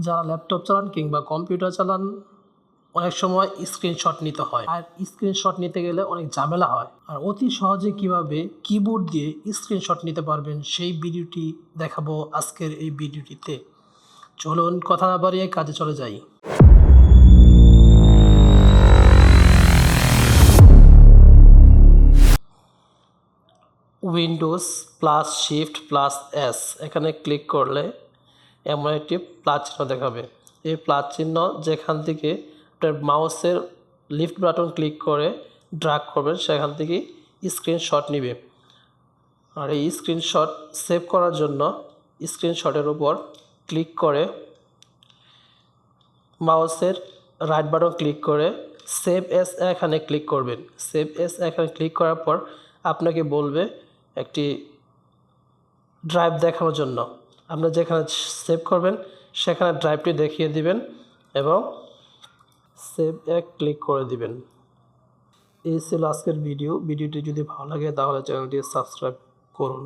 যারা ল্যাপটপ চালান কিংবা কম্পিউটার চালান অনেক সময় স্ক্রিনশট নিতে হয়, আর স্ক্রিনশট নিতে গেলে অনেক ঝামেলা হয়। আর অতি সহজে কিভাবে কিবোর্ড দিয়ে স্ক্রিনশট নিতে পারবেন সেই ভিডিওটি দেখাবো আজকের এই ভিডিওটিতে। চলুন কথা না বাড়িয়ে কাজে চলে যাই। Windows plus shift plus S এখানে ক্লিক করলে এমন একটি প্লাস চিহ্ন দেখাবে। এই প্লাস চিহ্ন যেখান থেকে আপনার মাউসের লিফট বাটন ক্লিক করে ড্র্যাগ করবেন সেখান থেকে স্ক্রিনশট নেবে। আর এই স্ক্রিনশট সেভ করার জন্য স্ক্রিনশটের উপর ক্লিক করে মাউসের রাইট বাটন ক্লিক করে সেভ এস এখানে ক্লিক করবেন। সেভ এস এখানে ক্লিক করার পর আপনাকে বলবে একটি ড্রাইভ দেখানোর জন্য। আপনি যেখানে সেভ করবেন সেখানে ড্রাইভটি দেখিয়ে দিবেন এবং সেভ ক্লিক করে দিবেন। এই ছিল আজকের ভিডিওটি যদি ভালো লাগে তাহলে চ্যানেলটি সাবস্ক্রাইব করুন।